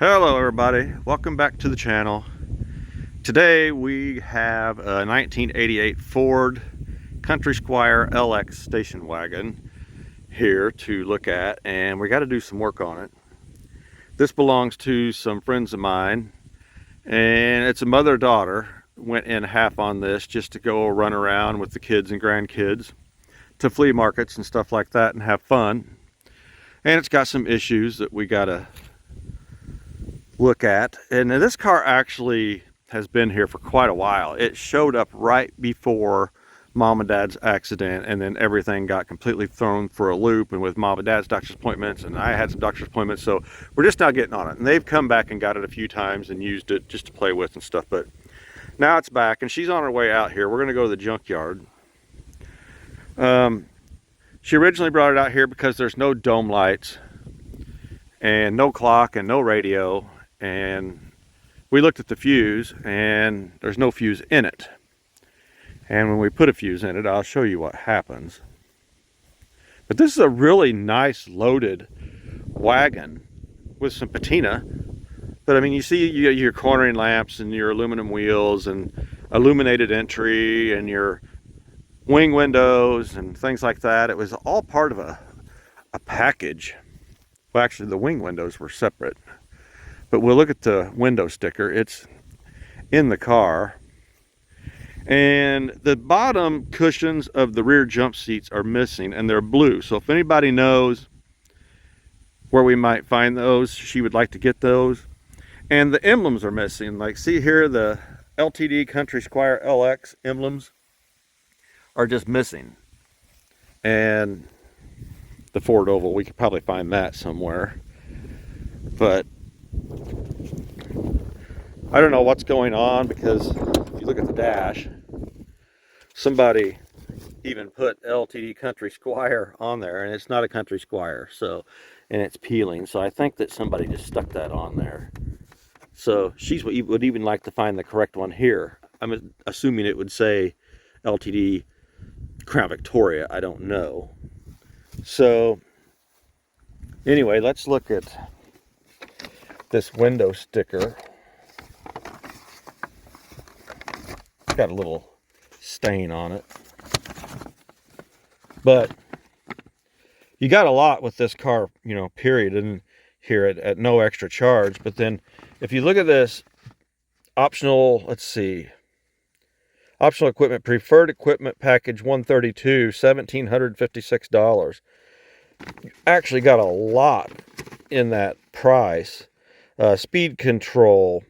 Hello everybody, welcome back to the channel. Today we have a 1988 Ford Country Squire LX station wagon here to look at, and we got to do some work on it. This belongs to some friends of mine, and it's a mother-daughter. Went in half on this just to go run around with the kids and grandkids to flea markets and stuff like that and have fun. And it's got some issues that we gotta look at. And this car actually has been here for quite a while. It showed up right before mom and dad's accident, and then everything got completely thrown for a loop, and with mom and dad's doctor's appointments, and I had some doctor's appointments, so we're just now getting on it. And they've come back and got it a few times and used it just to play with and stuff, but now it's back and she's on her way out here. We're going to go to the junkyard. She originally brought it out here because there's no dome lights and no clock and no radio, and we looked at the fuse and there's no fuse in it. And when we put a fuse in it, I'll show you what happens. But this is a really nice loaded wagon with some patina. But I mean, you see your cornering lamps and your aluminum wheels and illuminated entry and your wing windows and things like that. It was all part of a package. Well, actually the wing windows were separate. But we'll look at the window sticker. It's in the car. And the bottom cushions of the rear jump seats are missing, and they're blue. So if anybody knows where we might find those, she would like to get those. And the emblems are missing. Like, see here, the LTD Country Squire LX emblems are just missing. And the Ford oval, we could probably find that somewhere. But I don't know what's going on, because if you look at the dash, somebody even put LTD Country Squire on there, and it's not a Country Squire, so, and it's peeling. So I think that somebody just stuck that on there. So she would even like to find the correct one here. I'm assuming it would say LTD Crown Victoria. I don't know. So anyway, let's look at this window sticker. It's got a little stain on it. But you got a lot with this car, you know, period, and here at no extra charge. But then if you look at this optional, let's see, optional equipment, preferred equipment package 132, $1,756. You actually got a lot in that price. Speed control,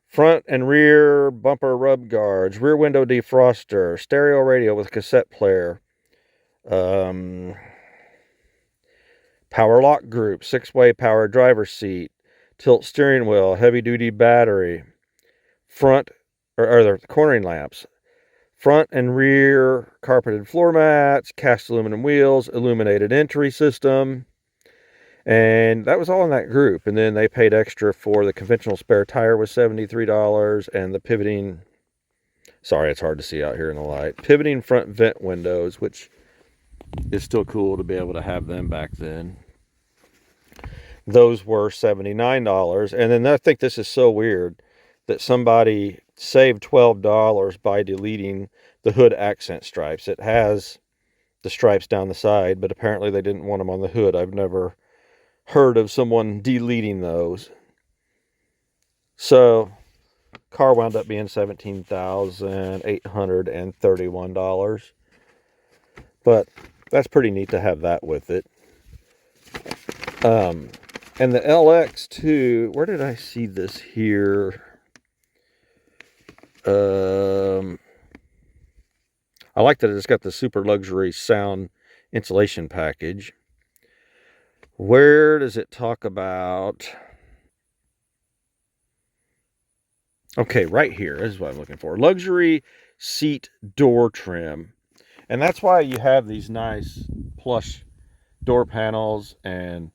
front and rear bumper rub guards, rear window defroster, stereo radio with cassette player, power lock group, 6-way power driver seat, tilt steering wheel, heavy duty battery, front or the cornering lamps, front and rear carpeted floor mats, cast aluminum wheels, illuminated entry system. And that was all in that group. And then they paid extra for the conventional spare tire was $73, and the pivoting, sorry, it's hard to see out here in the light, pivoting front vent windows, which is still cool to be able to have them back then. Those were $79. And then I think this is so weird that somebody saved $12 by deleting the hood accent stripes. It has the stripes down the side, but apparently they didn't want them on the hood. I've never heard of someone deleting those. So car wound up being $17,831. But that's pretty neat to have that with it. And the LX too, where did I see this here? I like that it's got the super luxury sound insulation package. Where does it talk about? Okay, right here. This is what I'm looking for. Luxury seat door trim. And that's why you have these nice plush door panels. And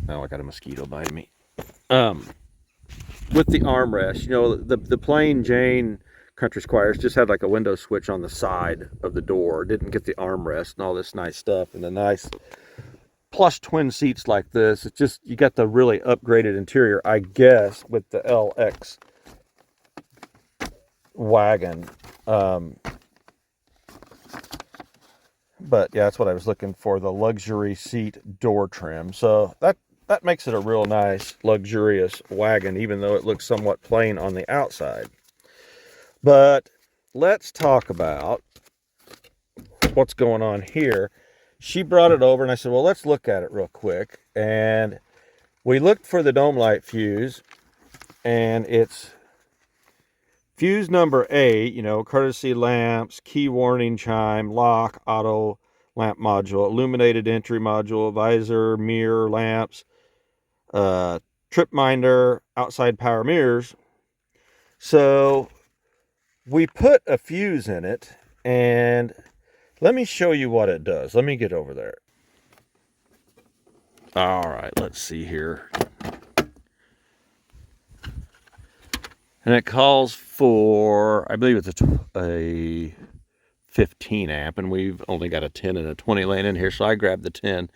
oh, I got a mosquito biting me. With the armrest, you know, the plain Jane Country Squires just had like a window switch on the side of the door. Didn't get the armrest and all this nice stuff, and the nice plush twin seats like this. It's just, you got the really upgraded interior, I guess, with the LX Wagon. But yeah, that's what I was looking for, the luxury seat door trim. So that makes it a real nice, luxurious wagon, even though it looks somewhat plain on the outside. But let's talk about what's going on here. She brought it over and I said, well, let's look at it real quick. And we looked for the dome light fuse, and it's fuse number 8, you know, courtesy lamps, key warning chime, lock, auto lamp module, illuminated entry module, visor, mirror lamps, trip minder, outside power mirrors. So we put a fuse in it, and let me show you what it does. Let me get over there. All right, let's see here. And it calls for, I believe it's a 15 amp, and we've only got a 10 and a 20 laying in here, so I grabbed the 10.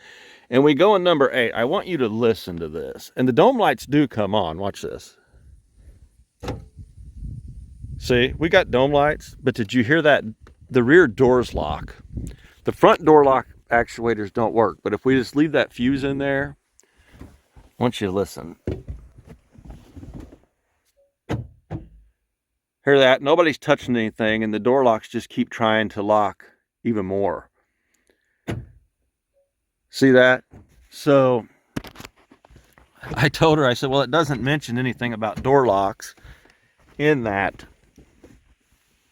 And we go in number 8. I want you to listen to this. And the dome lights do come on. Watch this. See, we got dome lights, but did you hear that? The rear doors lock. The front door lock actuators don't work, but if we just leave that fuse in there, I want you to listen. Hear that? Nobody's touching anything, and the door locks just keep trying to lock even more. See that? So I told her, I said, well, it doesn't mention anything about door locks in that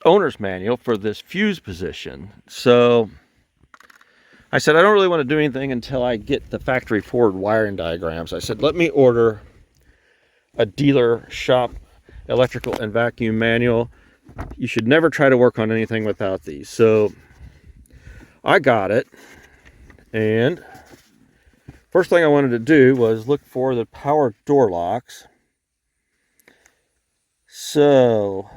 owner's manual for this fuse position. So I said, I don't really want to do anything until I get the factory forward wiring diagrams. I said, let me order a dealer shop electrical and vacuum manual. You should never try to work on anything without these. So I got it, and first thing I wanted to do was look for the power door locks. So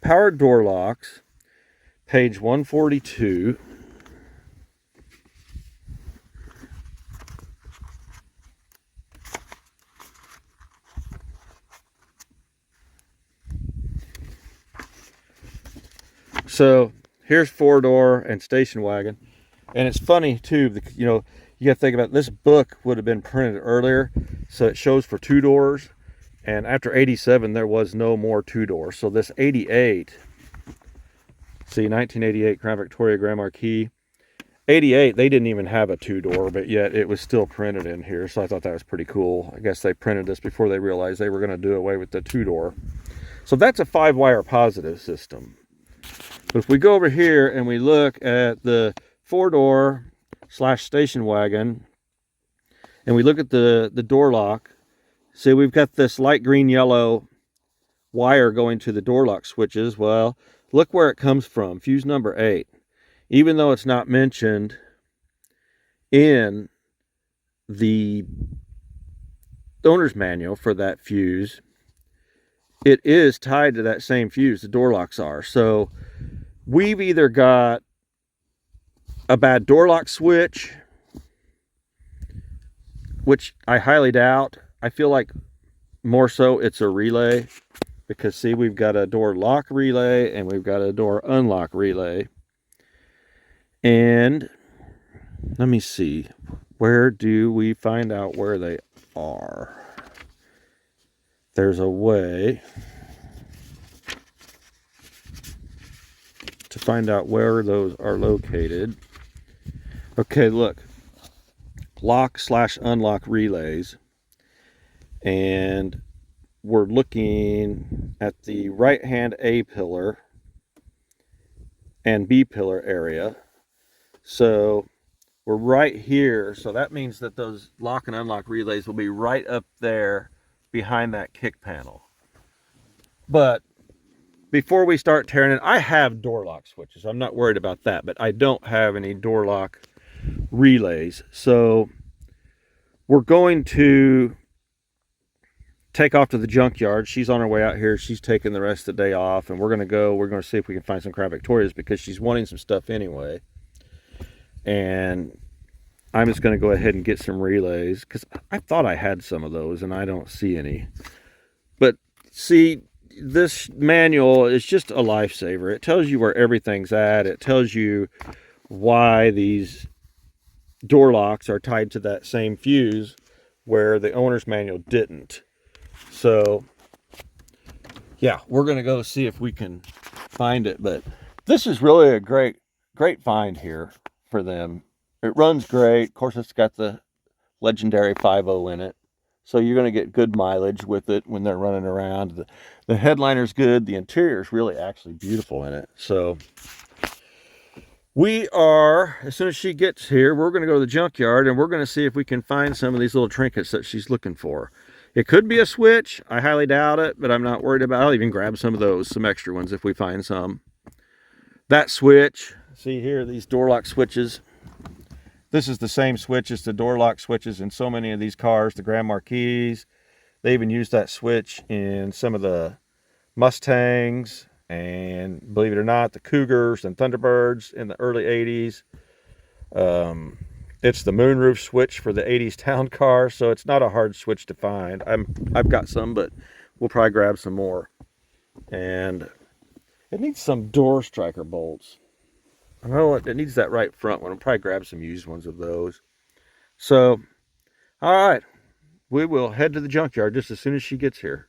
power door locks, page 142. So here's 4-door and station wagon. And it's funny too, you know, you got to think about, this book would have been printed earlier, so it shows for 2 doors. And after 87, there was no more 2 doors. So this 88, see, 1988 Crown Victoria Grand Marquis. 88, they didn't even have a 2-door, but yet it was still printed in here. So I thought that was pretty cool. I guess they printed this before they realized they were going to do away with the 2-door. So that's a 5-wire positive system. But if we go over here and we look at the 4-door / station wagon, and we look at the door lock, see, we've got this light green yellow wire going to the door lock switches. Well, look where it comes from, fuse number 8. Even though it's not mentioned in the owner's manual for that fuse, it is tied to that same fuse, the door locks are. So we've either got a bad door lock switch, which I highly doubt. I feel like more so it's a relay, because see, we've got a door lock relay and we've got a door unlock relay. And let me see, where do we find out where they are? There's a way to find out where those are located. Okay, look, lock / unlock relays, and we're looking at the right hand A pillar and B pillar area. So we're right here, so that means that those lock and unlock relays will be right up there behind that kick panel. But before we start tearing it, I have door lock switches. I'm not worried about that, but I don't have any door lock relays. So we're going to take off to the junkyard. She's on her way out here. She's taking the rest of the day off, and we're going to see if we can find some Crown Victorias, because she's wanting some stuff anyway. And I'm just going to go ahead and get some relays because I thought I had some of those and I don't see any. But see, this manual is just a lifesaver. It tells you where everything's at. It tells you why these door locks are tied to that same fuse where the owner's manual didn't. So yeah, we're going to go see if we can find it. But this is really a great find here for them. It runs great. Of course, it's got the legendary 5.0 in it. So you're going to get good mileage with it when they're running around. The headliner's good. The interior is really actually beautiful in it. So we are, as soon as she gets here, we're going to go to the junkyard and we're going to see if we can find some of these little trinkets that she's looking for. It could be a switch. I highly doubt it, but I'm not worried about it. I'll even grab some of those, some extra ones if we find some. That switch, see here, these door lock switches. This is the same switch as the door lock switches in so many of these cars, the Grand Marquis. They even use that switch in some of the Mustangs and, believe it or not, the Cougars and Thunderbirds in the early 80s. It's the moonroof switch for the 80s town car, so it's not a hard switch to find. I've got some, but we'll probably grab some more. And it needs some door striker bolts. I know it needs that right front one. I'll probably grab some used ones of those. So, all right. We will head to the junkyard just as soon as she gets here.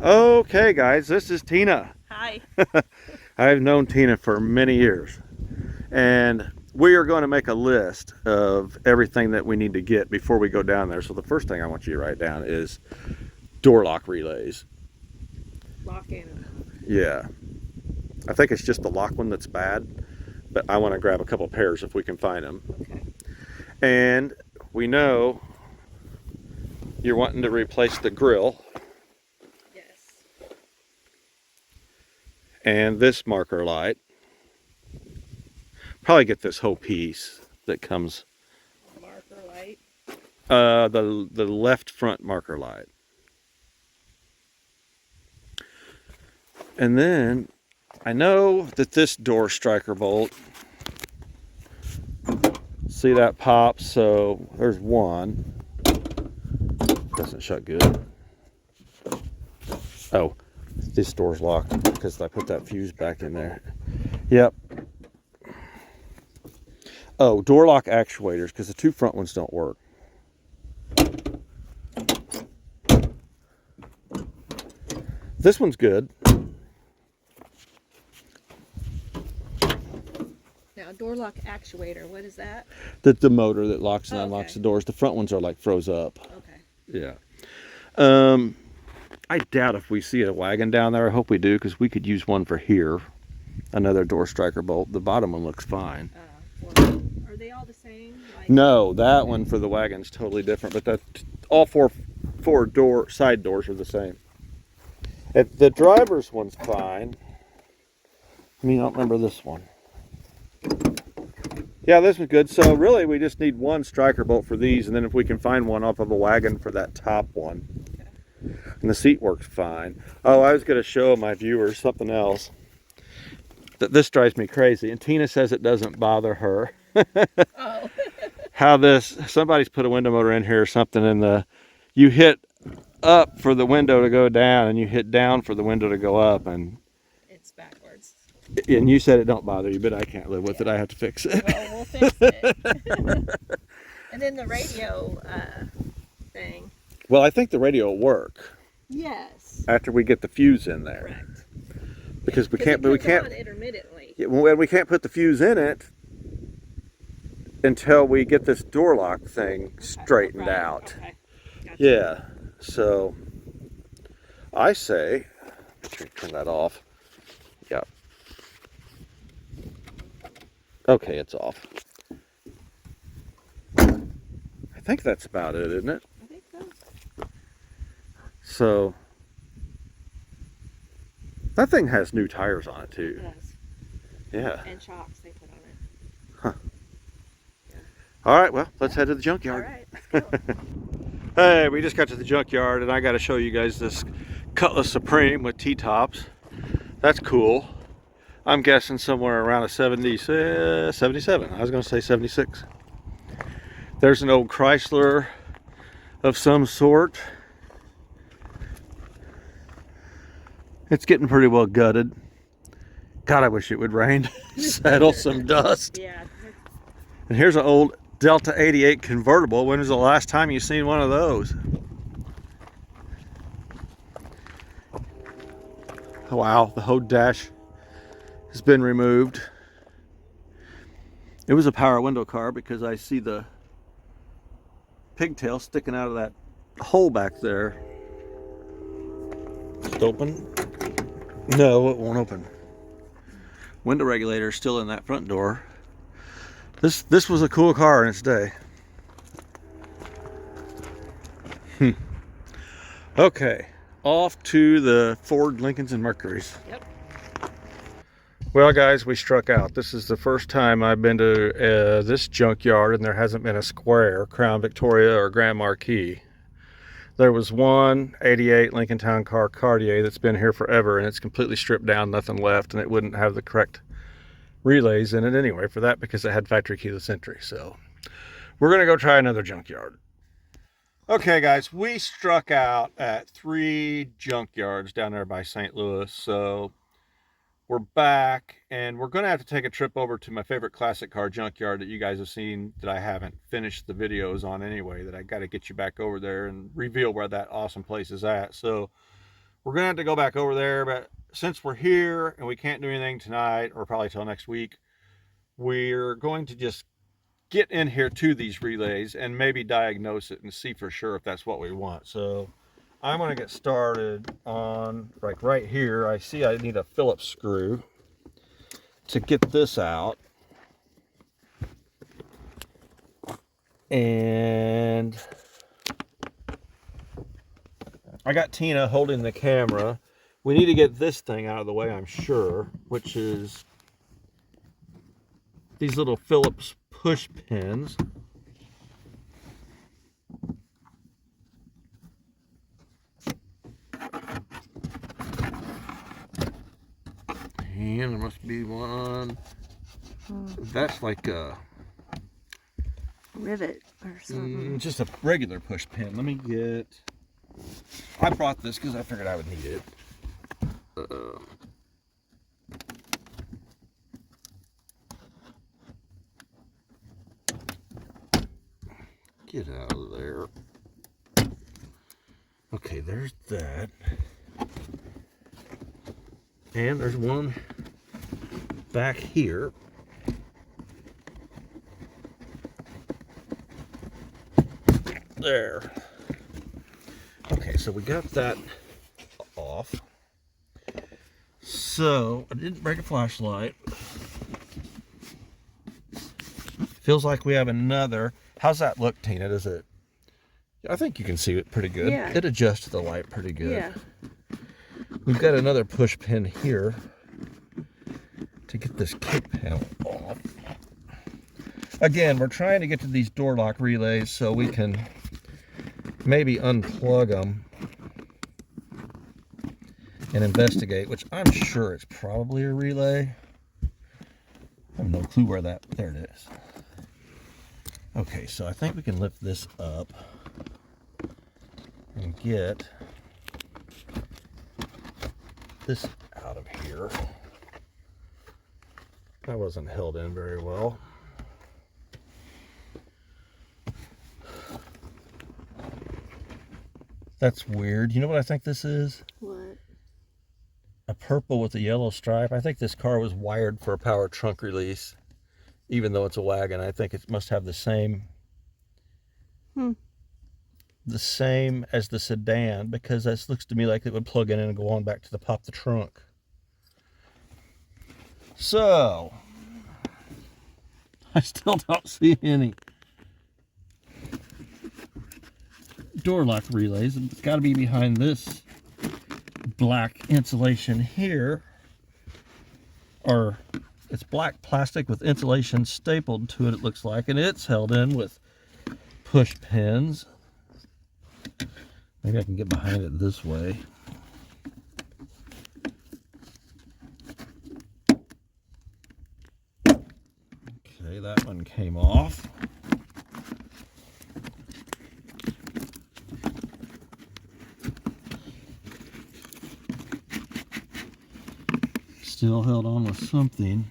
Okay, guys. This is Tina. Hi. I've known Tina for many years. And we are going to make a list of everything that we need to get before we go down there. So the first thing I want you to write down is door lock relays. Lock in. Yeah. I think it's just the lock one that's bad. But I want to grab a couple pairs if we can find them. Okay. And we know you're wanting to replace the grill. Yes. And this marker light. Probably get this whole piece that comes. Marker light. The left front marker light. And then I know that this door striker bolt, see that pop, so there's one. Doesn't shut good. Oh, this door's locked because I put that fuse back in there. Yep. Oh, door lock actuators, because the two front ones don't work. This one's good. Now, door lock actuator, what is that? The motor that locks and unlocks okay. the doors. The front ones are like froze up. Okay. Yeah. I doubt if we see a wagon down there. I hope we do, because we could use one for here. Another door striker bolt. The bottom one looks fine. Well, are they all the same? Like... No, that one for the wagon's totally different, but all four side doors are the same. The driver's one's fine. I mean, I don't remember this one. Yeah, this one's good. So really, we just need one striker bolt for these, and then if we can find one off of a wagon for that top one. Okay. And the seat works fine. Oh, I was going to show my viewers something else. This drives me crazy, and Tina says it doesn't bother her. Oh. How somebody's put a window motor in here or something, and you hit up for the window to go down, and you hit down for the window to go up, and it's backwards. And you said it don't bother you, but I can't live with it. I have to fix it. Well, we'll fix it. And then the radio thing. Well, I think the radio will work. Yes. After we get the fuse in there. Correct. Because we can't. On intermittently. Yeah, well, we can't put the fuse in it until we get this door lock thing straightened out. Okay. Gotcha. Yeah. So I say, turn that off. Yeah. Okay, it's off. I think that's about it, isn't it? I think so. So that thing has new tires on it too. It does. Yeah. And shocks they put on it. Huh. Yeah. All right, well, let's head to the junkyard. All right, let's go. Hey, we just got to the junkyard, and I got to show you guys this Cutlass Supreme with T-tops. That's cool. I'm guessing somewhere around a 77. I was going to say 76. There's an old Chrysler of some sort. It's getting pretty well gutted. God, I wish it would rain. Settle some dust. Yeah. And here's an old Delta 88 convertible. When was the last time you seen one of those? Oh, wow, the whole dash has been removed. It was a power window car because I see the pigtail sticking out of that hole back there. Just open? No, it won't open. Window regulator is still in that front door. This was a cool car in its day. Okay, off to the Ford, Lincolns, and Mercuries. Yep. Well, guys, we struck out. This is the first time I've been to this junkyard, and there hasn't been a Squire, Crown Victoria, or Grand Marquis. There was one 88 Lincoln Town Car Cartier that's been here forever, and it's completely stripped down, nothing left, and it wouldn't have the correct relays in it anyway for that because it had factory keyless entry. So we're going to go try another junkyard. Okay, guys, we struck out at 3 junkyards down there by St. Louis. So we're back, and we're going to have to take a trip over to my favorite classic car junkyard that you guys have seen that I haven't finished the videos on anyway, that I got to get you back over there and reveal where that awesome place is at. So we're going to have to go back over there, but since we're here and we can't do anything tonight or probably till next week, we're going to just get in here to these relays and maybe diagnose it and see for sure if that's what we want. So I'm going to get started on like right here. I see I need a Phillips screw to get this out. And I got Tina holding the camera. We need to get this thing out of the way, I'm sure, which is these little Phillips push pins. And there must be one. That's like a Rivet or something. just a regular push pin. Let me get. I brought this because I figured I would need it. Get out of there. Okay, there's that. And there's one back here. There. Okay, so we got that off. So I didn't break a flashlight. Feels like we have another. How's that look, Tina? Does it? I think you can see it pretty good. Yeah. It adjusts the light pretty good. Yeah. We've got another push pin here to get this kick panel off. Again, we're trying to get to these door lock relays so we can maybe unplug them and investigate, which I'm sure it's probably a relay. I have no clue where that, there it is. Okay, so I think we can lift this up and get this out of here. That wasn't held in very well. That's weird. You know what I think this is? What? A purple with a yellow stripe. I think this car was wired for a power trunk release. Even though it's a wagon, I think it must have the same the same as the sedan, because this looks to me like it would plug in and go on back to the pop the trunk. So I still don't see any door lock relays. It's got to be behind this black insulation here, or it's black plastic with insulation stapled to it, it looks like, and it's held in with push pins. Maybe I can get behind it this way. one came off. Still held on with something.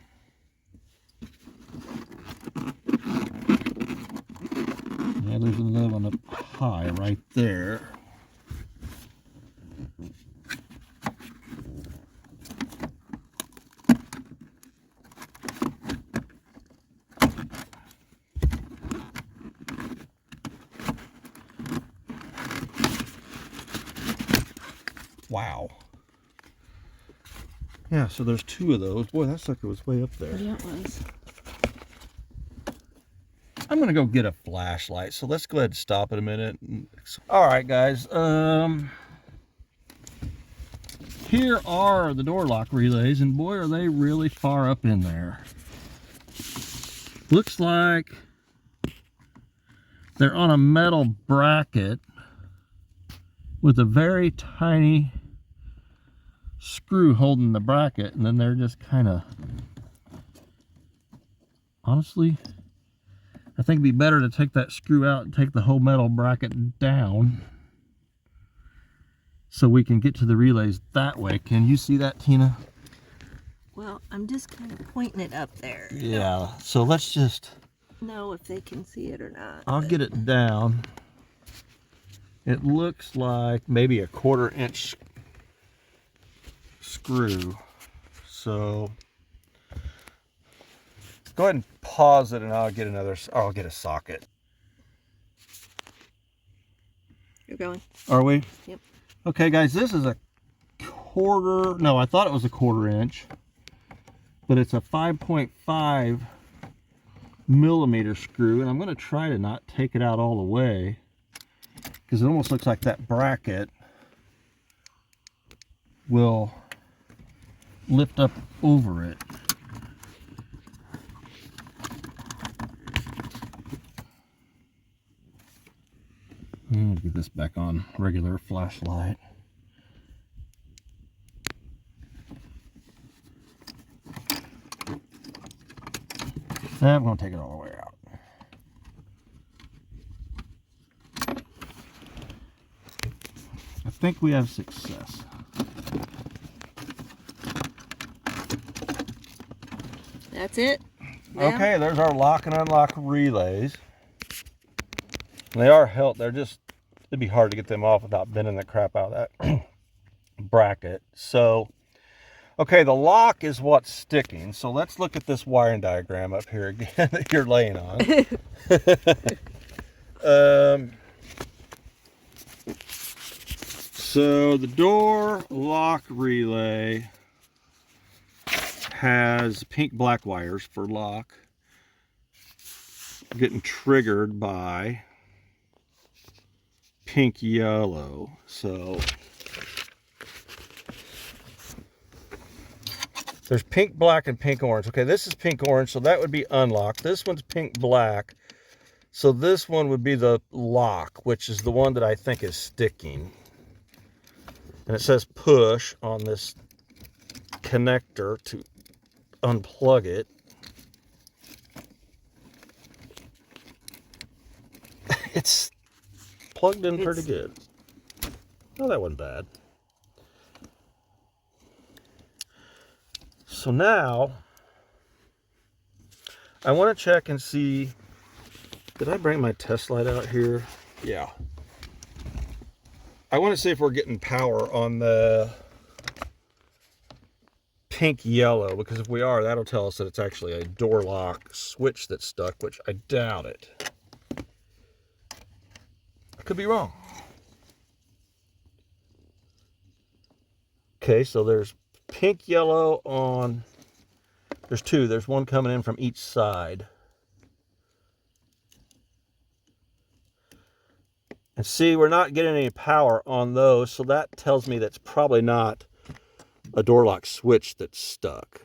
Yeah, there's another one up high right there. Wow. Yeah, so there's two of those. Boy, that sucker was way up there. Yeah, it was. I'm gonna go get a flashlight, so let's go ahead and stop it a minute. All right, guys. Here are the door lock relays, and boy, are they really far up in there. Looks like they're on a metal bracket with a very tiny screw holding the bracket, and then they're just kind of, honestly, I think it'd be better to take that screw out and take the whole metal bracket down so we can get to the relays that way. Can you see that, Tina? Well, I'm just kind of pointing it up there. Yeah, so let's just know if they can see it or not. I'll get it down. It looks like maybe a 1/4 inch screw. So go ahead and pause it, and I'll get a socket. You're going? Are we? Yep. Okay, guys, this is a 1/4, no, I thought it was a 1/4 inch, but it's a 5.5 millimeter screw, and I'm going to try to not take it out all the way because it almost looks like that bracket will lift up over it. I'm going to get this back on regular flashlight. I'm going to take it all the way out. I think we have success. That's it? Yeah. Okay, there's our lock and unlock relays. And they are held, it'd be hard to get them off without bending the crap out of that bracket. So, okay, the lock is what's sticking. So let's look at this wiring diagram up here again that you're laying on. So the door lock relay has pink black wires for lock, getting triggered by pink yellow. So there's pink black and pink orange. Okay, this is pink orange, so that would be unlocked. This one's pink black, so this one would be the lock, which is the one that I think is sticking. And it says push on this connector to unplug it. It's plugged in pretty good. Oh, that wasn't bad. So now I want to check and see, did I bring my test light out here? Yeah. I want to see if we're getting power on the pink yellow, because if we are, that'll tell us that it's actually a door lock switch that's stuck, which I doubt it. I could be wrong. Okay, so there's pink yellow on, there's two, there's one coming in from each side. And see, we're not getting any power on those, so that tells me that's probably not a door lock switch that's stuck.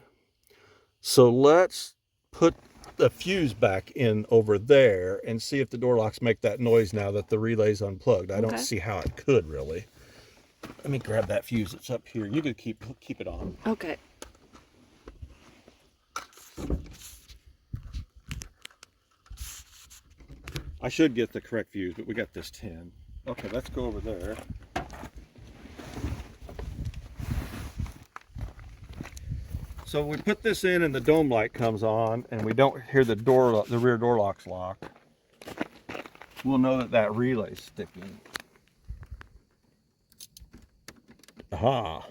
So let's put the fuse back in over there and see if the door locks make that noise now that the relay's unplugged. I don't see how it could really. Let me grab that fuse that's up here. You could keep it on. Okay. I should get the correct fuse, but we got this 10. Okay, let's go over there. So we put this in and the dome light comes on and we don't hear the rear door locks lock. We'll know that that relay's sticking. Aha.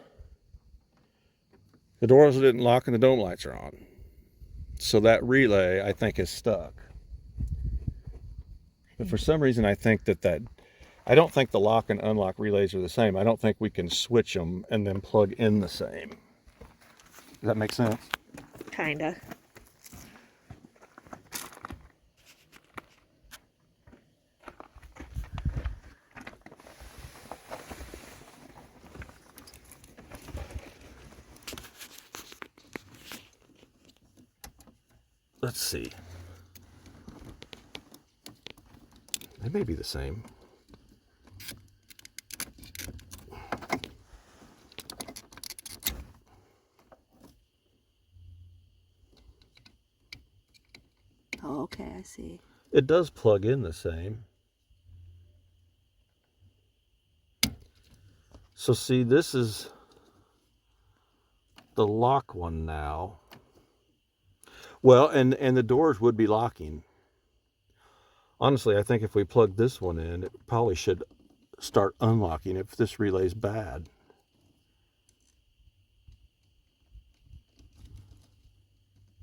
The doors didn't lock and the dome lights are on. So that relay, I think, is stuck. But for some reason, I think I don't think the lock and unlock relays are the same. I don't think we can switch them and then plug in the same. Does that make sense? Kinda. Let's see. They may be the same. Oh, okay, I see. It does plug in the same. So see, this is the lock one now. Well, and the doors would be locking. Honestly, I think if we plug this one in, it probably should start unlocking if this relay's bad.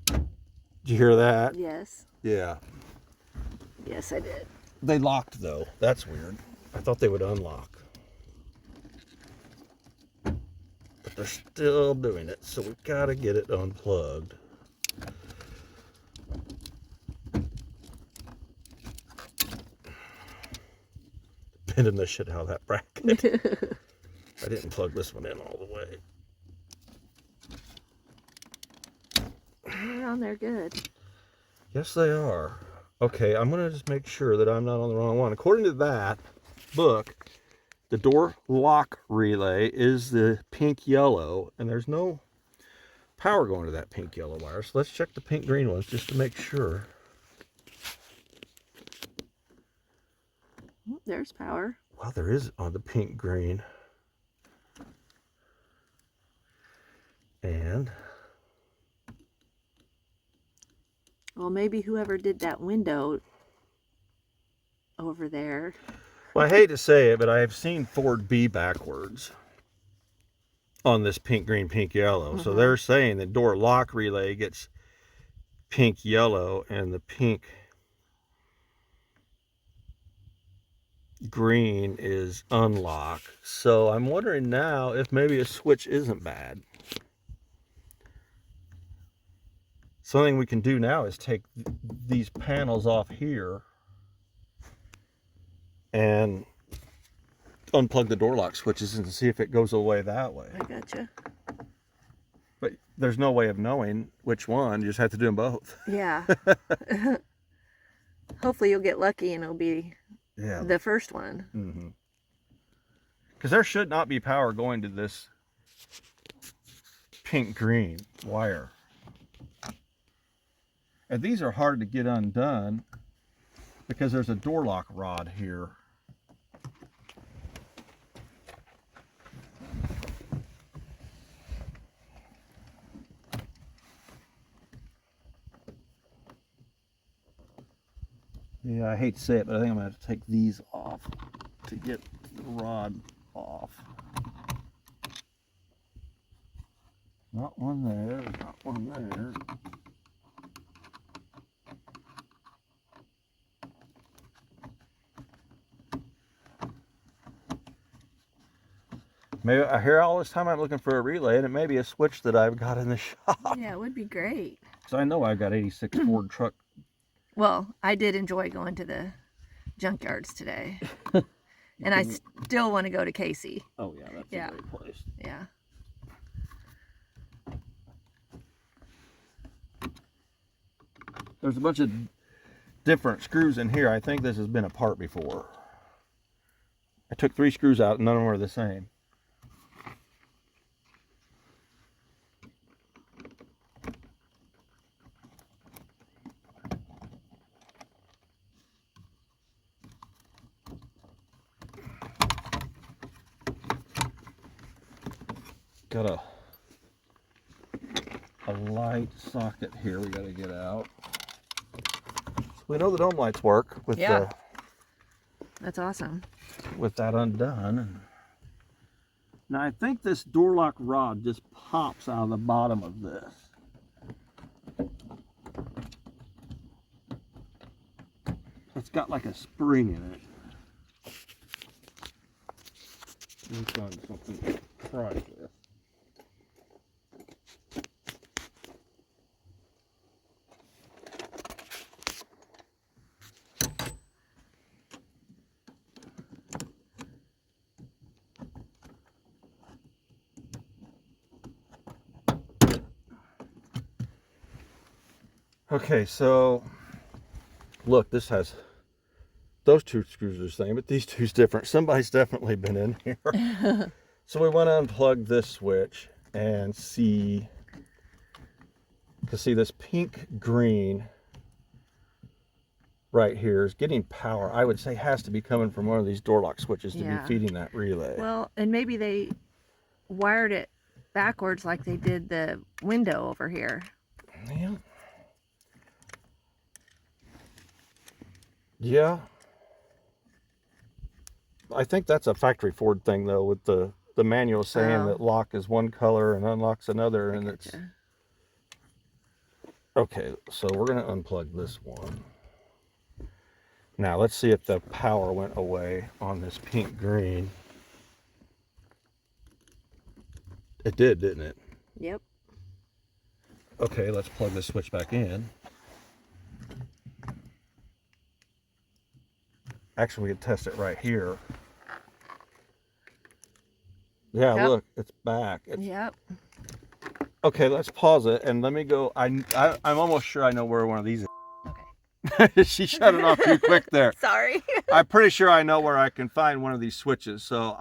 Did you hear that? Yes. Yeah. Yes, I did. They locked though. That's weird. I thought they would unlock. But they're still doing it, so we've got to get it unplugged. Bending the shit out of that bracket. I didn't plug this one in all the way. They're on there good. Yes, they are. Okay, I'm going to just make sure that I'm not on the wrong one. According to that book, the door lock relay is the pink yellow, and there's no power going to that pink yellow wire. So let's check the pink green ones just to make sure. There's power. Wow, there is on the pink green. And Well, maybe whoever did that window over there. well, I hate to say it, but I have seen Ford be backwards on this pink, green, pink, yellow. So they're saying the door lock relay gets pink, yellow, and the pink, green is unlock. So I'm wondering now if maybe a switch isn't bad. Something we can do now is take these panels off here and unplug the door lock switches and see if it goes away that way. I gotcha. But there's no way of knowing which one. You just have to do them both. Yeah. Hopefully you'll get lucky and it'll be the first one. Because there should not be power going to this pink green wire. And these are hard to get undone because there's a door lock rod here. Yeah, I hate to say it, but I think I'm going to have to take these off to get the rod off. Not one there, not one there. Maybe I hear all this time I'm looking for a relay, and it may be a switch that I've got in the shop. Yeah, it would be great. So I know I've got 86 Ford truck. Well, I did enjoy going to the junkyards today. And I still want to go to Casey. Oh yeah, that's a great place. Yeah. There's a bunch of different screws in here. I think this has been apart before. I took 3 screws out and none of them are the same. got a light socket here we got to get out. So we know the dome lights work with that's awesome. with that undone. Now I think this door lock rod just pops out of the bottom of this. It's got like a spring in it. Let me find something to try with. Okay, so look, this has those two screws are the same, but these two's different. Somebody's definitely been in here. So we want to unplug this switch and see, because see this pink green right here is getting power. I would say has to be coming from one of these door lock switches to be feeding that relay. Well, and maybe they wired it backwards like they did the window over here. Yeah. Yeah. I think that's a factory Ford thing though, with the manual saying that lock is one color and unlock's another, and it's okay. So we're gonna unplug this one. Now let's see if the power went away on this pink green. It did, didn't it? Yep. Okay, let's plug this switch back in. Actually, we can test it right here. Yeah, Yep. look, it's back. Yep. Okay, let's pause it and let me go. I'm almost sure I know where one of these is. Okay. She shut it off too quick there. Sorry. I'm pretty sure I know where I can find one of these switches. So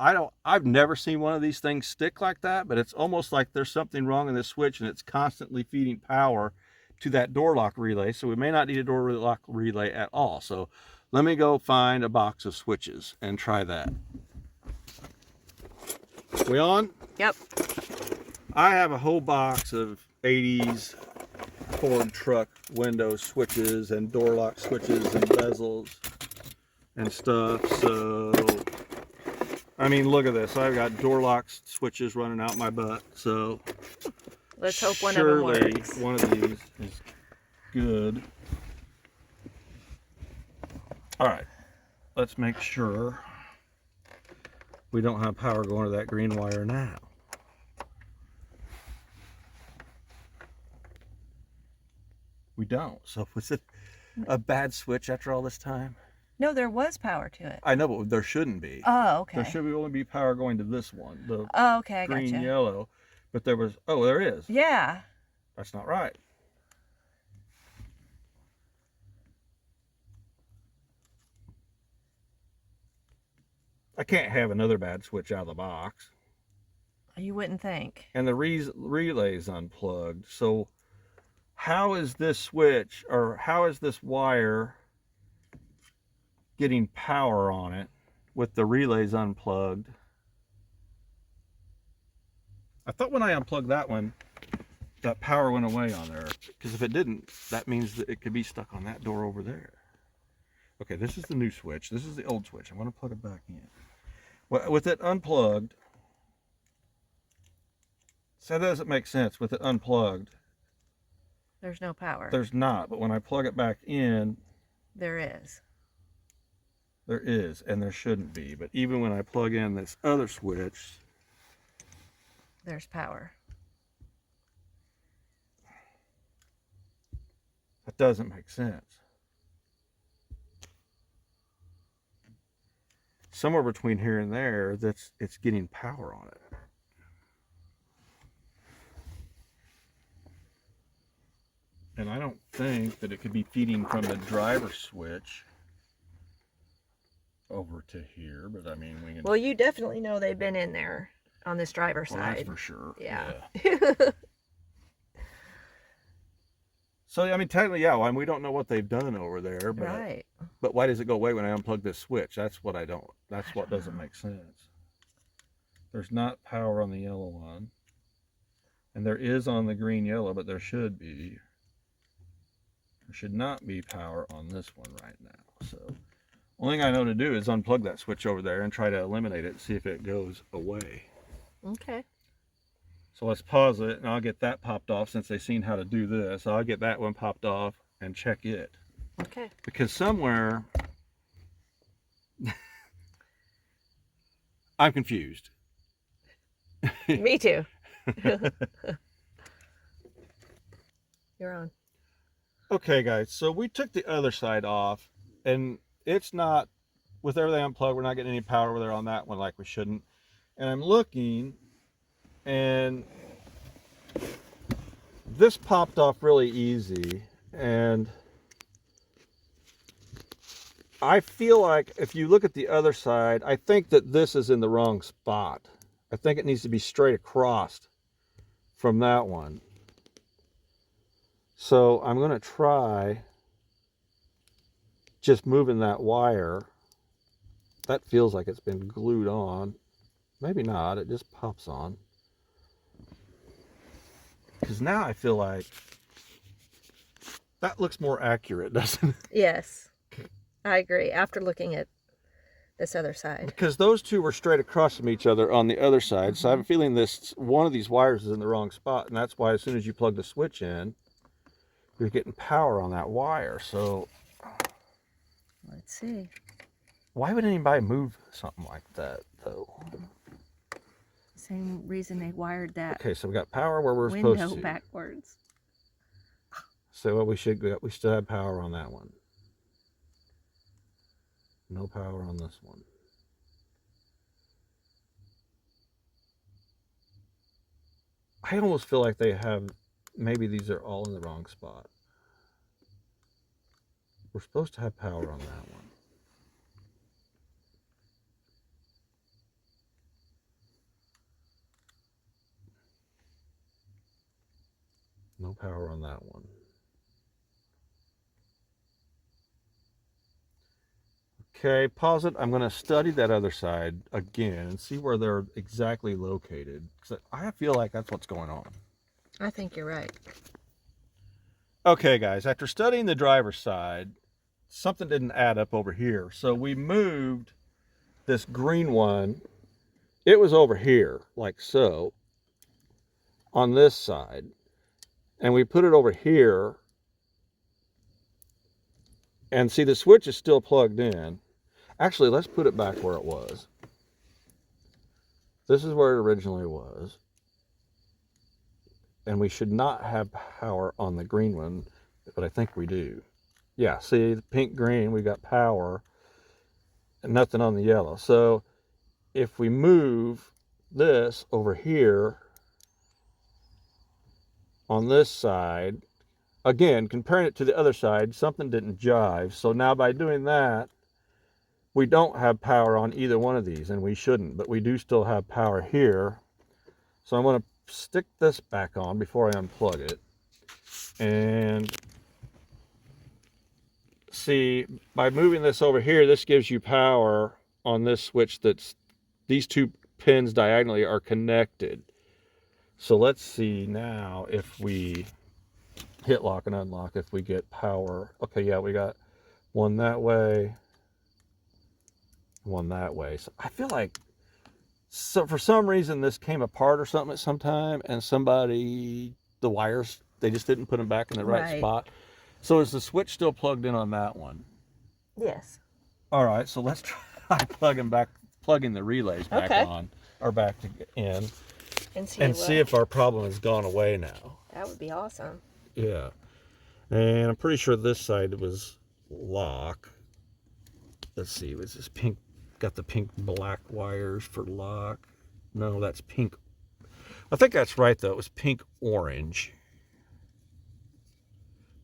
I've never seen one of these things stick like that, but it's almost like there's something wrong in this switch and it's constantly feeding power to that door lock relay. So we may not need a door lock relay at all. So let me go find a box of switches and try that. We on? Yep. I have a whole box of 80s Ford truck window switches and door lock switches and bezels and stuff. So, I mean, look at this. I've got door lock switches running out my butt. So, let's hope one of them works. Surely one of these is good. All right, let's make sure we don't have power going to that green wire now. We don't. So was it a bad switch after all this time? No, there was power to it. I know, but there shouldn't be. Oh, okay. There should only be power going to this one, the okay, I green gotcha. yellow. But there was, oh, there is. Yeah. That's not right. I can't have another bad switch out of the box. You wouldn't think. And the relay's unplugged. So how is this switch, or how is this wire getting power on it with the relays unplugged? I thought when I unplugged that one, that power went away on there. Because if it didn't, that means that it could be stuck on that door over there. Okay, this is the new switch. This is the old switch. I'm going to plug it back in. Well, with it unplugged, so that doesn't make sense. With it unplugged, there's no power. there's not. But when I plug it back in, There is. there is, and there shouldn't be. But even when I plug in this other switch, There's power. that doesn't make sense. Somewhere between here and there, it's getting power on it. And I don't think that it could be feeding from the driver switch over to here, but I mean, we can. Well, you definitely know they've been in there on this driver's Well, side. that's for sure. Yeah. So I mean, technically, yeah. I mean, we don't know what they've done over there, but Right. but why does it go away when I unplug this switch? That's what I don't. That's what doesn't make sense. There's not power on the yellow one. And there is on the green yellow, but there should be. There should not be power on this one right now. So only thing I know to do is unplug that switch over there and try to eliminate it and see if it goes away. Okay. So let's pause it and I'll get that popped off since they've seen how to do this. I'll get that one popped off and check it. Okay. Because somewhere I'm confused. Me too. You're on. Okay guys, so we took the other side off and it's not, with everything unplugged, we're not getting any power over there on that one like we shouldn't. And I'm looking and this popped off really easy, and I feel like if you look at the other side, I think that this is in the wrong spot. I think it needs to be straight across from that one. So I'm going to try just moving that wire. That feels like it's been glued on. Maybe not, it just pops on. Because now I feel like that looks more accurate, doesn't it? Yes, I agree. After looking at this other side. Because those two were straight across from each other on the other side. So I have a feeling this one of these wires is in the wrong spot. And that's why as soon as you plug the switch in, you're getting power on that wire. So Let's see. why would anybody move something like that, though? Same reason they wired that Okay, so we got power where we're window supposed to. backwards. So what we still have power on that one. No power on this one. I almost feel like they have, maybe these are all in the wrong spot. We're supposed to have power on that one. No power on that one. Okay, pause it. I'm going to study that other side again and see where they're exactly located. Because I feel like that's what's going on. I think you're right. Okay, guys, after studying the driver's side, something didn't add up over here. So we moved this green one. It was over here, like so, on this side. And we put it over here. And see, the switch is still plugged in. Actually, let's put it back where it was. This is where it originally was. And we should not have power on the green one, but I think we do. Yeah, see, the pink, green, we got power and nothing on the yellow. So if we move this over here on this side, again, comparing it to the other side, something didn't jive. So now by doing that, we don't have power on either one of these, and we shouldn't, but we do still have power here. So I'm going to stick this back on before I unplug it. And see, by moving this over here, this gives you power on this switch that's, these two pins diagonally are connected. So let's see now if we hit lock and unlock, if we get power. Okay, yeah, we got one that way, one that way. So I feel like, so for some reason this came apart or something at some time, and somebody, the wires, they just didn't put them back in the right spot. So is the switch still plugged in on that one? Yes. All right, so let's try plugging the relays back on, or back in, and see if our problem has gone away now. That would be awesome. Yeah, and I'm pretty sure this side was lock. Let's see, was this pink, got the pink black wires for lock? No, that's pink. I think that's right though, it was pink orange.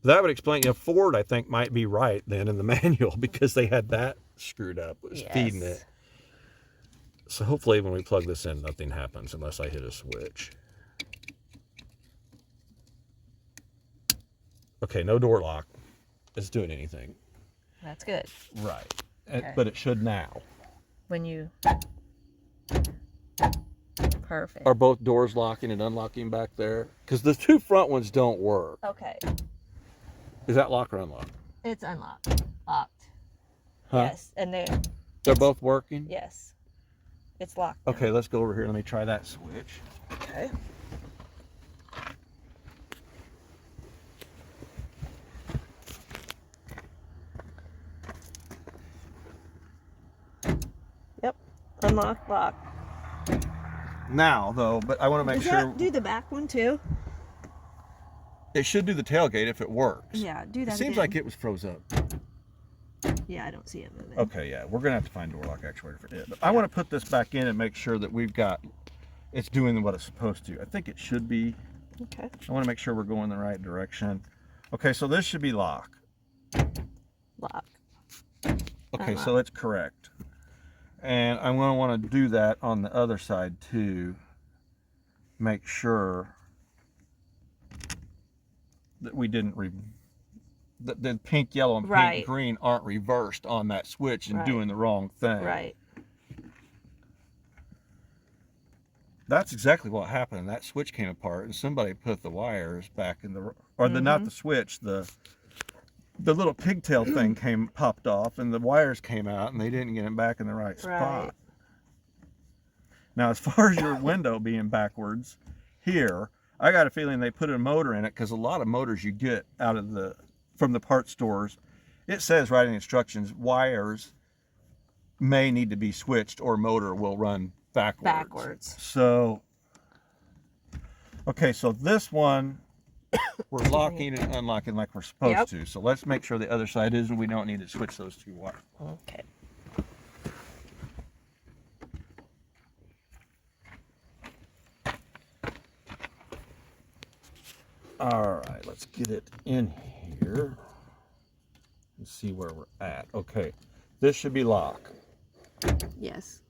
That would explain, Ford I think might be right then in the manual, because they had that screwed up, it was feeding it. So hopefully when we plug this in, nothing happens unless I hit a switch. Okay, no door lock is doing anything. That's good. Right. Okay. But it should now. When you... Perfect. Are both doors locking and unlocking back there? Because the two front ones don't work. Okay. Is that lock or unlock? It's unlocked. Locked. Huh? Yes. And They're both working? yes. It's locked now. Okay, let's go over here. Let me try that switch. Okay. Yep. Unlock, lock. Now, though, but I want to make Does sure that do the back one too? it should do the tailgate if it works. Yeah, do that It seems again. like it was froze up. Yeah, I don't see it moving. Okay, yeah, we're gonna have to find door lock actuator for it. But I want to put this back in and make sure that we've got it's doing what it's supposed to. I think it should be. Okay. I want to make sure we're going the right direction. Okay, so this should be lock. Lock. Okay, so it's correct. And I'm going to want to do that on the other side too. Make sure that we didn't that the pink, yellow, and pink, green aren't reversed on that switch and doing the wrong thing. Right. That's exactly what happened. That switch came apart, and somebody put the wires back in the, or the not the switch, the little pigtail thing popped off, and the wires came out, and they didn't get them back in the right spot. Now, as far as your window being backwards, here, I got a feeling they put a motor in it, because a lot of motors you get out of from the parts stores, it says right in the instructions, wires may need to be switched or motor will run backwards. So, okay, so this one, we're locking and unlocking like we're supposed to. So let's make sure the other side is, and we don't need to switch those two wires. Okay. All right, let's get it in here and see where we're at. Okay, this should be lock. Yes.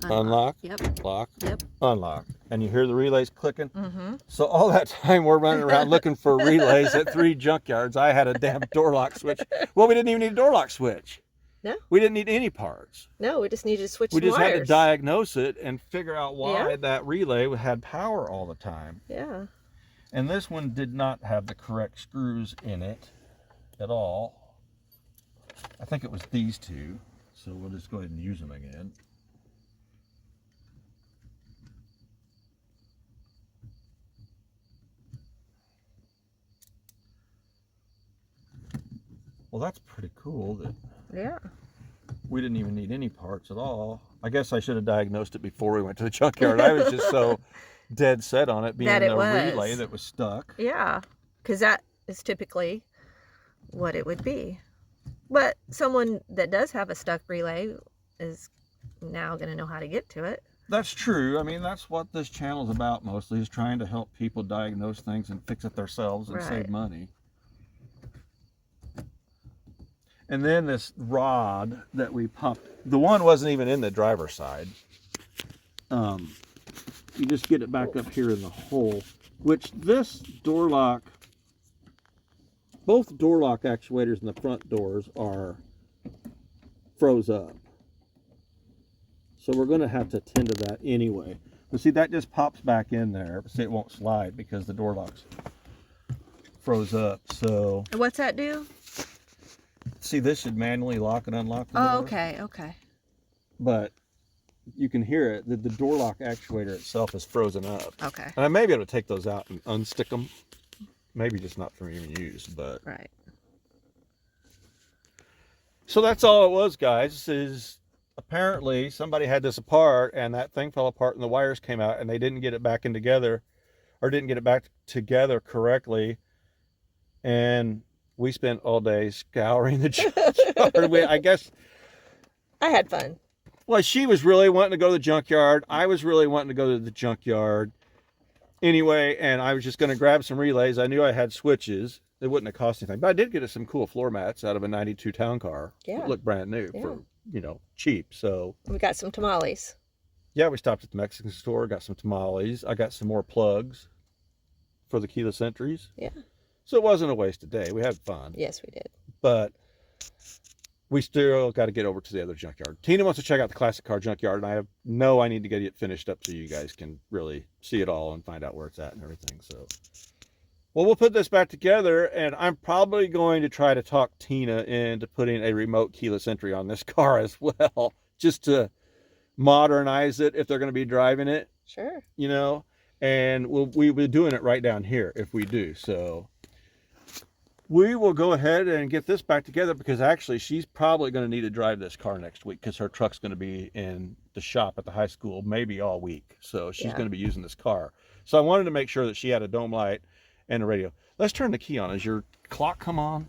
Unlock. Yep. Lock. Yep. Unlock. And you hear the relays clicking? Mm-hmm. So all that time we're running around looking for relays at 3 junkyards. I had a damn door lock switch. Well, we didn't even need a door lock switch. No. We didn't need any parts. No, we just needed to switch We some just wires. had to diagnose it and figure out why that relay had power all the time. Yeah. And this one did not have the correct screws in it at all. I think it was these two. So we'll just go ahead and use them again. Well, that's pretty cool that we didn't even need any parts at all. I guess I should have diagnosed it before we went to the junkyard. I was just so dead set on it being a relay that was stuck. Yeah, because that is typically what it would be. But someone that does have a stuck relay is now going to know how to get to it. That's true. I mean, that's what this channel is about mostly, is trying to help people diagnose things and fix it themselves and save money. And then this rod that we pumped, the one wasn't even in the driver's side. You just get it back up here in the hole, which this door lock, both door lock actuators in the front doors are froze up. So we're going to have to tend to that anyway. But see, that just pops back in there. See, it won't slide because the door lock's froze up. So what's that do? See, this should manually lock and unlock the door. Oh, okay, okay. But you can hear it. The door lock actuator itself is frozen up. Okay. And I may be able to take those out and unstick them. Maybe just not for even use, but. Right. So that's all it was, guys. Is apparently somebody had this apart and that thing fell apart and the wires came out and they didn't get it back in together, or didn't get it back together correctly. And we spent all day scouring the junkyard. I guess I had fun. Well, she was really wanting to go to the junkyard. I was really wanting to go to the junkyard. Anyway, and I was just going to grab some relays. I knew I had switches. It wouldn't have cost anything. But I did get us some cool floor mats out of a 92 town car. Yeah. It looked brand new for, cheap. So we got some tamales. Yeah, we stopped at the Mexican store, got some tamales. I got some more plugs for the keyless entries. Yeah. So it wasn't a wasted day. We had fun. Yes, we did. But we still got to get over to the other junkyard. Tina wants to check out the classic car junkyard, and I need to get it finished up so you guys can really see it all and find out where it's at and everything. So, well, we'll put this back together, and I'm probably going to try to talk Tina into putting a remote keyless entry on this car as well, just to modernize it if they're going to be driving it. Sure. You know, and we'll be doing it right down here if we do. So we will go ahead and get this back together, because actually she's probably going to need to drive this car next week, because her truck's going to be in the shop at the high school maybe all week. So she's going to be using this car. So I wanted to make sure that she had a dome light and a radio. Let's turn the key on. Does your clock come on?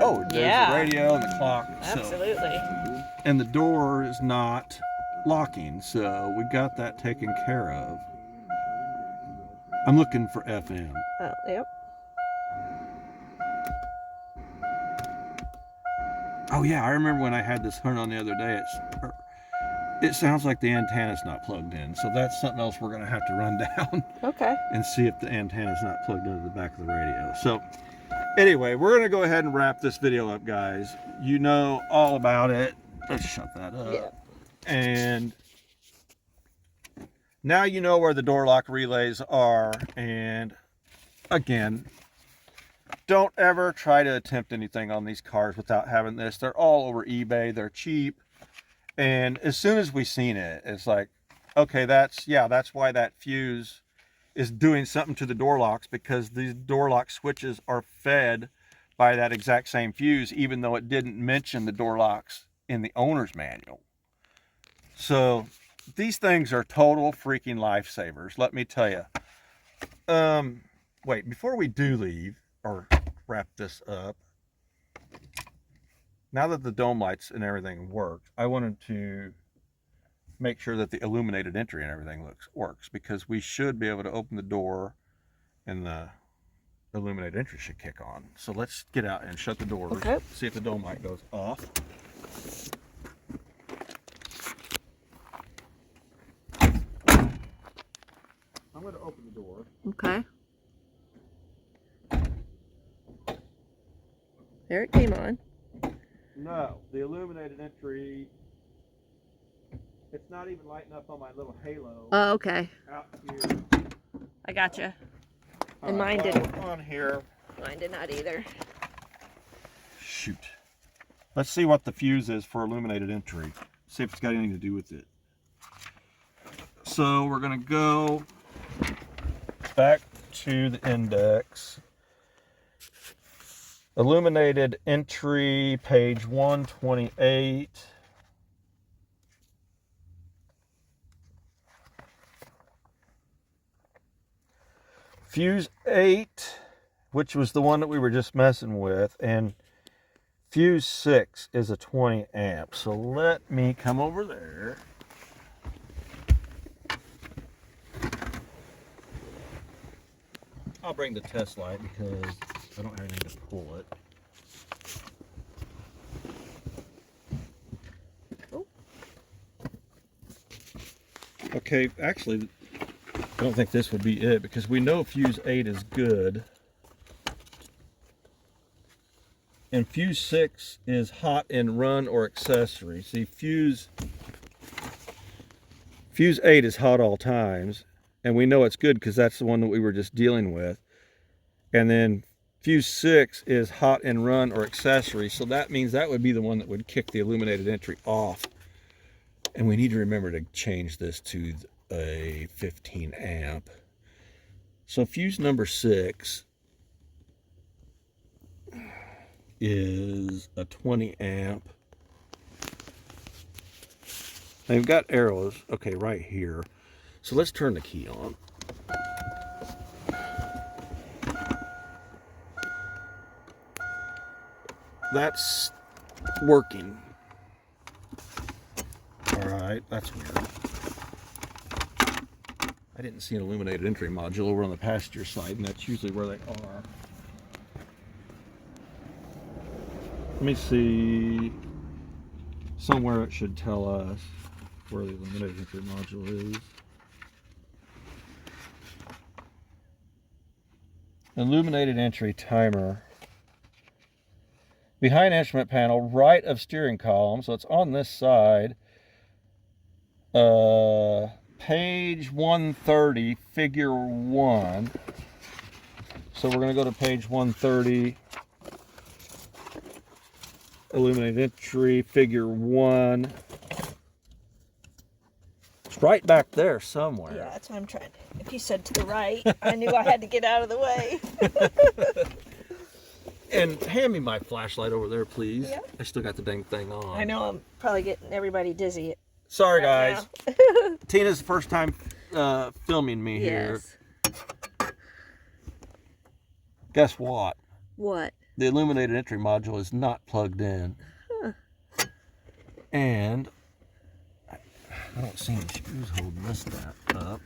Oh, there's the radio and the clock. Absolutely. So, and the door is not locking, so we got that taken care of. I'm looking for FM. Oh, yep. Oh yeah, I remember when I had this turn on the other day. It sounds like the antenna's not plugged in, so that's something else we're gonna have to run down. Okay. And see if the antenna's not plugged into the back of the radio. So anyway, we're gonna go ahead and wrap this video up, guys. You know all about it. Let's shut that up. Yeah. And now you know where the door lock relays are. And again, don't ever try to attempt anything on these cars without having this. They're all over eBay. They're cheap. And as soon as we seen it, it's like, okay, that's why that fuse is doing something to the door locks, because these door lock switches are fed by that exact same fuse, even though it didn't mention the door locks in the owner's manual. So these things are total freaking lifesavers, let me tell you. Wait, before we do leave or wrap this up, now that the dome lights and everything worked, I wanted to make sure that the illuminated entry and everything works, because we should be able to open the door and the illuminated entry should kick on. So let's get out and shut the doors. Okay. See if the dome light goes off. I'm going to open the door. Okay. There it came on. No, the illuminated entry, it's not even lighting up on my little halo. Oh, okay. Out here. I gotcha. And mine well, didn't. On here. Mine did not either. Shoot. Let's see what the fuse is for illuminated entry. See if it's got anything to do with it. So we're going to go back to the index. Illuminated entry, page 128. Fuse 8, which was the one that we were just messing with, and fuse 6 is a 20 amp. So let me come over there. I'll bring the test light because I don't have anything to pull it. Oh. Okay, actually, I don't think this would be it, because we know fuse 8 is good. And fuse 6 is hot in run or accessory. See, fuse 8 is hot all times. And we know it's good because that's the one that we were just dealing with. And then fuse 6 is hot and run or accessory. So that means that would be the one that would kick the illuminated entry off. And we need to remember to change this to a 15 amp. So fuse number 6 is a 20 amp. Now we've got arrows, okay, right here. So let's turn the key on. That's working. All right, that's weird. I didn't see an illuminated entry module over on the passenger side, and that's usually where they are. Let me see. Somewhere it should tell us where the illuminated entry module is. Illuminated entry timer behind instrument panel, right of steering column. So it's on this side. Page 130, figure 1. So we're going to go to page 130, illuminated entry, figure 1. It's right back there somewhere. Yeah, that's what I'm trying. If you said to the right, I knew I had to get out of the way. And hand me my flashlight over there, please. Yeah. I still got the dang thing on. I know I'm probably getting everybody dizzy. Sorry, right guys. Tina's the first time filming me here. Yes. Guess what? What? The illuminated entry module is not plugged in. Huh. And I don't see any screws holding this up.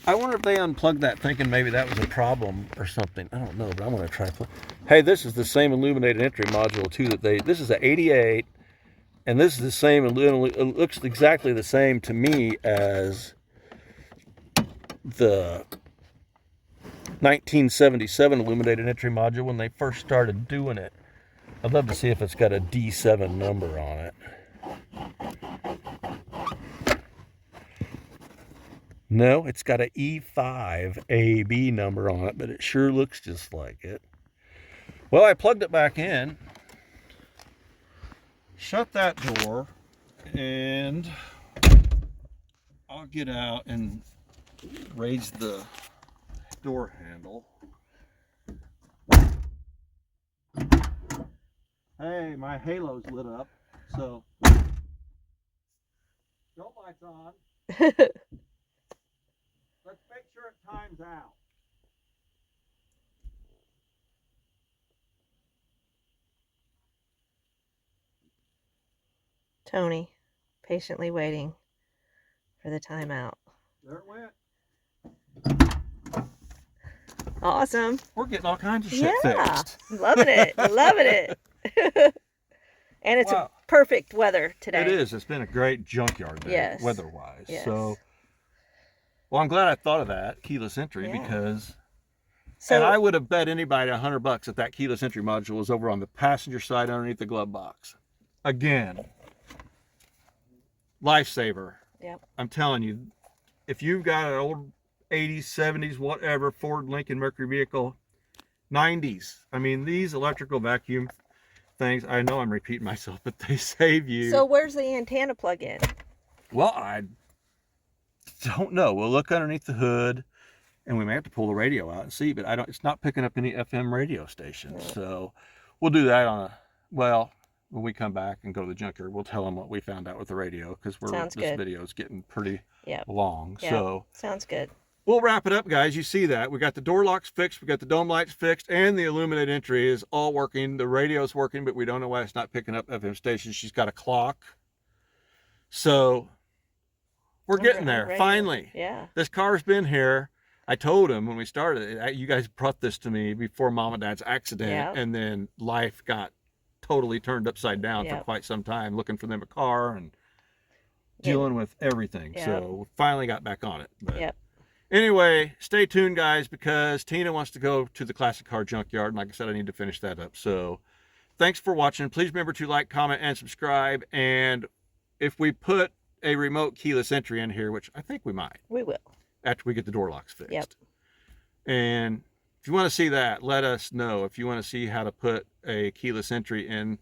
I wonder if they unplugged that thinking maybe that was a problem or something. I don't know, but I'm going to try to plug. Hey, this is the same illuminated entry module too this is a 88, and this is the same, it looks exactly the same to me as the 1977 illuminated entry module when they first started doing it. I'd love to see if it's got a D7 number on it. No, it's got an E5 AB number on it, but it sure looks just like it. Well, I plugged it back in, shut that door, and I'll get out and raise the door handle. Hey, my halo's lit up, so don't lights on. Let's make sure it times out. Tony, patiently waiting for the timeout. There it went. Awesome. We're getting all kinds of shit fixed. Loving it. Loving it. And it's a perfect weather today. It is. It's been a great junkyard day, yes. weather-wise. Yes. So, well, I'm glad I thought of that, keyless entry, because, so, and I would have bet anybody $100 that keyless entry module was over on the passenger side underneath the glove box. Again, lifesaver. Yep. I'm telling you, if you've got an old 80s, 70s, whatever, Ford, Lincoln, Mercury vehicle, 90s. I mean, these electrical vacuum things, I know I'm repeating myself, but they save you. So where's the antenna plug in? Well, I don't know. We'll look underneath the hood, and we may have to pull the radio out and see, but it's not picking up any FM radio stations. So we'll do that when we come back and go to the junkyard, we'll tell them what we found out with the radio, because this video is getting pretty long. Yep. So sounds good. We'll wrap it up, guys. You see that. We got the door locks fixed, we got the dome lights fixed, and the illuminated entry is all working. The radio's working, but we don't know why it's not picking up FM stations. She's got a clock. So we're getting there, finally. Yeah. This car's been here. I told him when we started, you guys brought this to me before Mom and Dad's accident, and then life got totally turned upside down for quite some time, looking for them a car and dealing with everything. So we finally got back on it. But anyway, stay tuned, guys, because Tina wants to go to the classic car junkyard, and like I said, I need to finish that up. So thanks for watching. Please remember to like, comment, and subscribe. And if we put a remote keyless entry in here, which I think we might. We will. After we get the door locks fixed. Yep. And if you want to see that, let us know. If you want to see how to put a keyless entry in,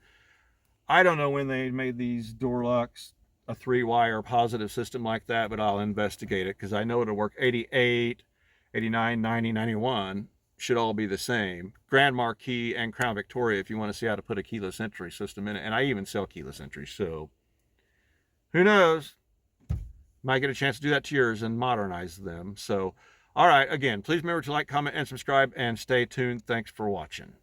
I don't know when they made these door locks, a 3-wire positive system like that, but I'll investigate it, because I know it'll work. 88, 89, 90, 91 should all be the same. Grand Marquis and Crown Victoria, if you want to see how to put a keyless entry system in it. And I even sell keyless entry, so who knows? Might get a chance to do that to yours and modernize them. So, all right, again, please remember to like, comment, and subscribe, and stay tuned. Thanks for watching.